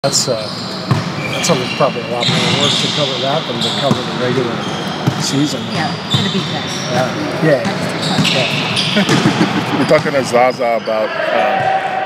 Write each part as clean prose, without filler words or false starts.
That's probably a lot more work to cover that than to cover the regular season. Yeah, to beat that. Yeah. We're talking to Zaza about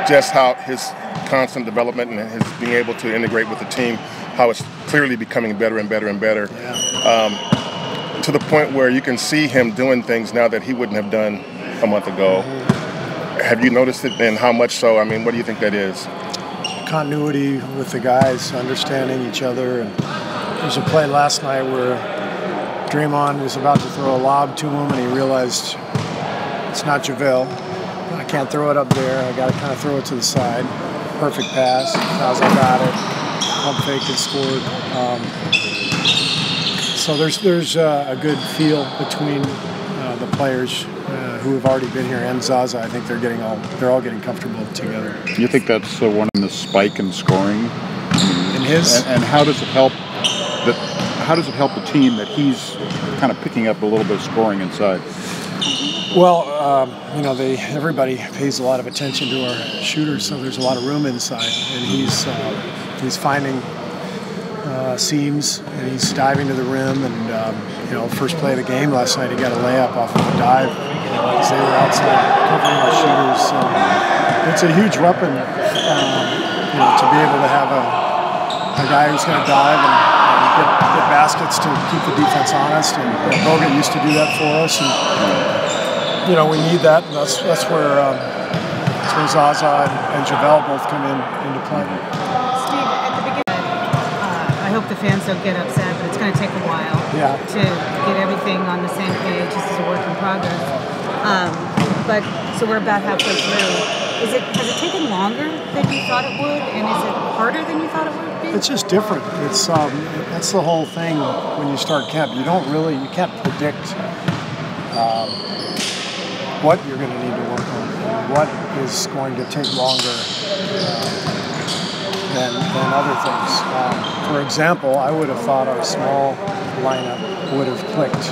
just how his constant development and his being able to integrate with the team, how it's clearly becoming better and better and better. Yeah. To the point where you can see him doing things now that he wouldn't have done a month ago. Have you noticed it, and how much so? I mean, what do you think that is? Continuity with the guys, understanding each other. And there's a play last night where Draymond was about to throw a lob to him, and he realized it's not JaVale. I can't throw it up there. I got to kind of throw it to the side. Perfect pass. Zaza got it. Pump faked and scored. So there's a good feel between the players who have already been here and Zaza. I think they're all getting comfortable together. Do you think that's one in the spike in scoring? In his? And how does it help? How does it help the team that he's kind of picking up a little bit of scoring inside? Well, everybody pays a lot of attention to our shooters, so there's a lot of room inside, and he's finding seams, and he's diving to the rim. And first play of the game last night, he got a layup off of a dive because they were outside covering our shooters. So it's a huge weapon, to be able to have a guy who's going to dive and get baskets to keep the defense honest. And Bogut used to do that for us, and we need that. And that's where Zaza and JaVale both come into play. I hope the fans don't get upset, but it's going to take a while to get everything on the same page. This is a work in progress. So we're about halfway through. Has it taken longer than you thought it would, and is it harder than you thought it would be? It's just different. It's that's the whole thing when you start camp. You can't predict what you're going to need to work on, and what is going to take longer than other things. For example, I would have thought our small lineup would have clicked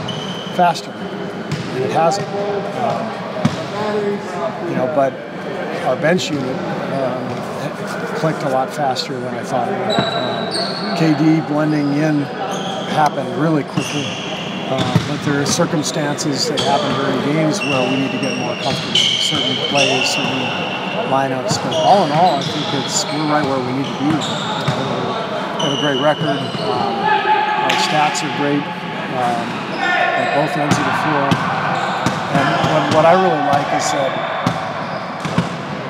faster, and it hasn't. But our bench unit clicked a lot faster than I thought it would. KD blending in happened really quickly, but there are circumstances that happen during games where we need to get more comfortable with certain plays, certain lineups. But all in all, I think we're right where we need to be. We have a great record. Our stats are great at both ends of the floor. And what I really like is that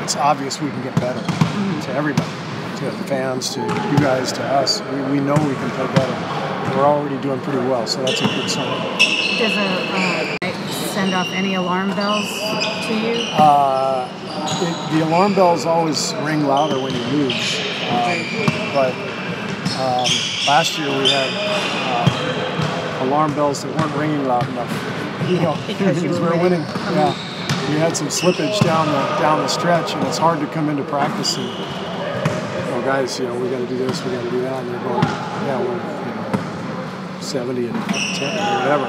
it's obvious we can get better to everybody, to the fans, to you guys, to us. We know we can play better. We're already doing pretty well, so that's a good sign. Does it send off any alarm bells to you? The alarm bells always ring louder when you lose. But last year we had alarm bells that weren't ringing loud enough. Because we were winning. Yeah, we had some slippage down the stretch, and it's hard to come into practice and, guys, we got to do this, we got to do that, and they're going, we're 70 and 10 or whatever.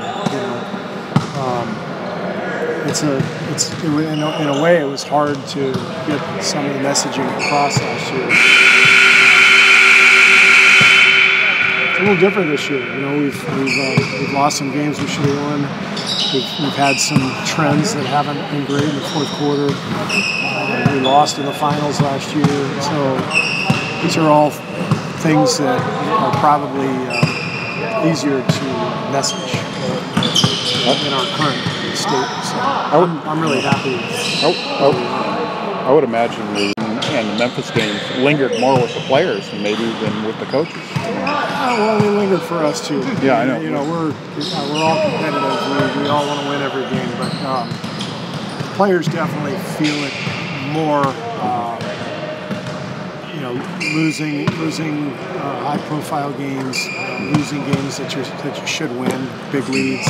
In a way, it was hard to get some of the messaging across last year. It's a little different this year. We've lost some games we should have won. We've had some trends that haven't been great in the fourth quarter. We lost in the finals last year. So these are all things that are probably easier to message in our current state. So I'm really happy. I would imagine the Memphis games lingered more with the players than with the coaches. Well, they lingered for us too. Yeah, I know. We're all competitive. We all want to win every game, but players definitely feel it more. Losing high-profile games, losing games that you should win, big leads.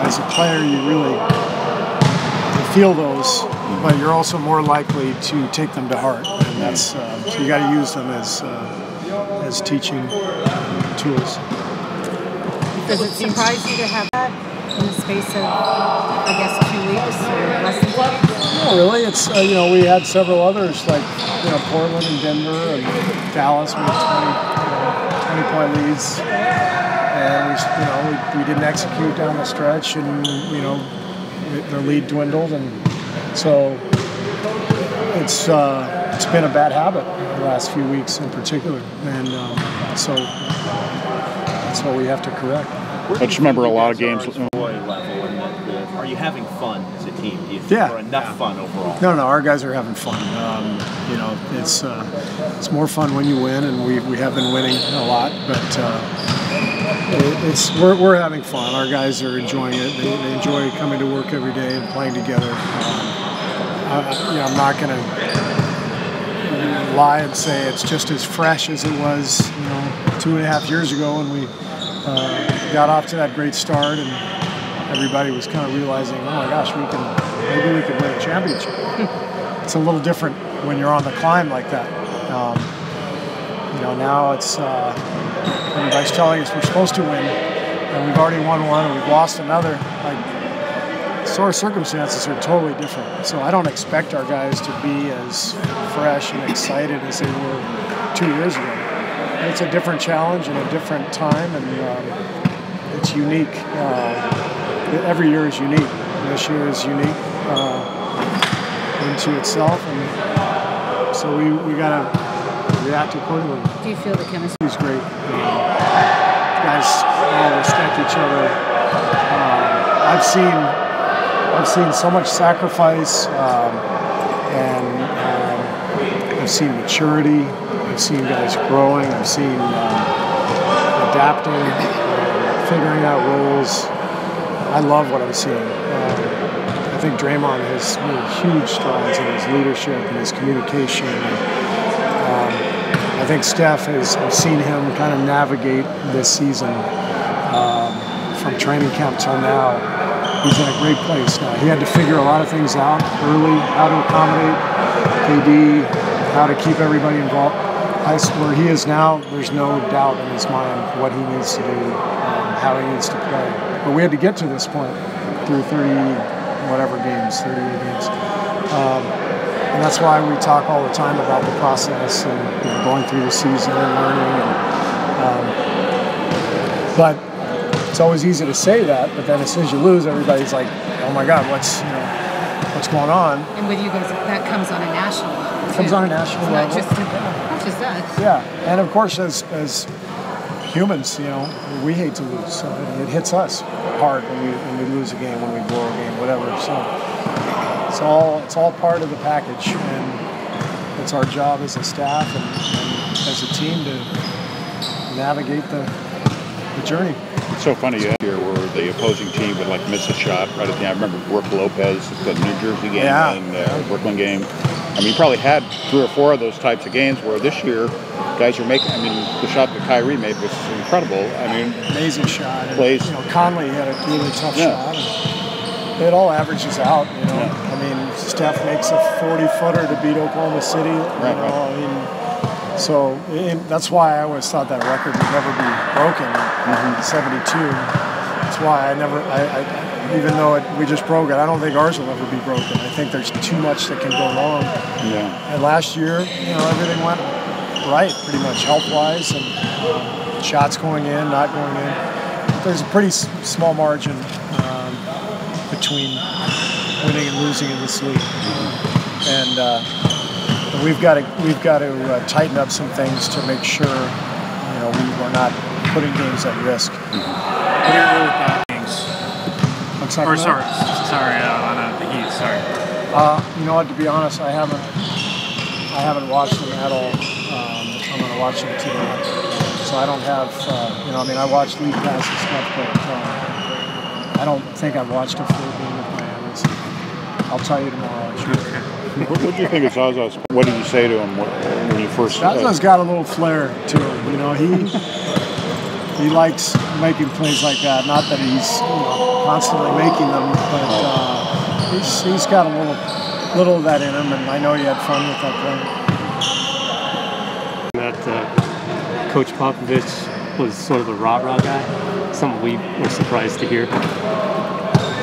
As a player, you really feel those, but you're also more likely to take them to heart, and that's so you got to use them as teaching tools. Does it surprise you to have that in the space of, 2 weeks or less than 2 weeks? Not really. It's we had several others like Portland and Denver and Dallas with 20-point leads, and we didn't execute down the stretch, and the lead dwindled, and so it's been a bad habit the last few weeks in particular, and so that's what we have to correct. I just remember a lot of games. Are you having fun as a team? Do you think Yeah. or enough fun overall? No, our guys are having fun. It's more fun when you win, and we have been winning a lot. But we're having fun. Our guys are enjoying it. They enjoy coming to work every day and playing together. I'm not going to lie and say it's just as fresh as it was 2.5 years ago when we got off to that great start, and everybody was kind of realizing, oh my gosh, maybe we could win a championship. It's a little different when you're on the climb like that. Now it's everybody's telling us we're supposed to win, and we've already won one, and we've lost another. So our circumstances are totally different. So I don't expect our guys to be as fresh and excited as they were 2 years ago. It's a different challenge and a different time, and it's unique. Every year is unique. This year is unique into itself, and so we got to react accordingly. Do you feel the chemistry? He's great. Guys all respect each other. I've seen so much sacrifice, and I've seen maturity. I've seen guys growing. I've seen adapting, figuring out roles. I love what I'm seeing. I think Draymond has made huge strides in his leadership and his communication. I think Steph I've seen him kind of navigate this season from training camp till now. He's in a great place now. He had to figure a lot of things out early, how to accommodate KD, how to keep everybody involved. Where he is now, there's no doubt in his mind what he needs to do, how he needs to play. But we had to get to this point through 38 games. And that's why we talk all the time about the process and going through the season and learning. But it's always easy to say that, but then as soon as you lose, everybody's like, oh my God, what's going on? And with you guys, that comes on a national level. It comes on a national level. Not just us. Yeah, and of course, as humans, we hate to lose. So it hits us hard when we lose a game, when we blow a game, whatever. So it's all part of the package, and it's our job as a staff and as a team to navigate the journey. It's so funny here where the opposing team would miss a shot right at the end. I remember Brooke Lopez, the New Jersey game and Brooklyn game. I mean, you probably had 3 or 4 of those types of games where this year guys are making. I mean, the shot that Kyrie made was incredible. I mean, amazing shot. Plays. Conley had a really tough shot. And it all averages out. I mean, Steph makes a 40-footer to beat Oklahoma City. Right. I mean, so that's why I always thought that record would never be broken. 72. That's why even though we just broke it, I don't think ours will ever be broken. I think there's too much that can go wrong. Yeah. And last year, everything went right, pretty much health-wise, and shots going in, not going in. There's a pretty small margin between winning and losing in this league, and we've got to tighten up some things to make sure we're not putting games at risk. What are your early thoughts? Or sorry, on the Heat. Sorry. You know what? To be honest, I haven't watched them at all. I'm going to watch them today, so I don't have. I watched league pass and stuff, but I don't think I've watched a full game of Miami. So I'll tell you tomorrow. Sure. What do you think of Zaza? What did you say to him when you first? Zaza's got a little flair to him. He likes making plays like that. Not that he's constantly making them, but he's got a little of that in him, and I know he had fun with that play. That Coach Popovich was sort of a rah-rah guy. Something we were surprised to hear.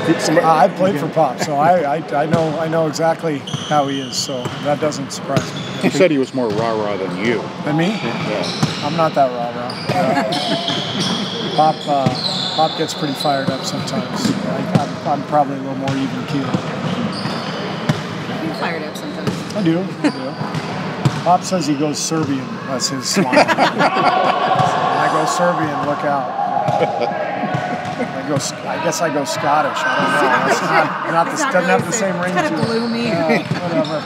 I played for Pop, so I know exactly how he is. So that doesn't surprise me. He said he was more rah-rah than you. Than me? Yeah. I'm not that rah-rah. Pop gets pretty fired up sometimes. I'm probably a little more even keeled. You're fired up sometimes. I do. Pop says he goes Serbian. That's his smile. When I go Serbian, look out. I guess I go Scottish. I don't know. It's not doesn't have the same ring to it. It's kind of gloomy. Whatever.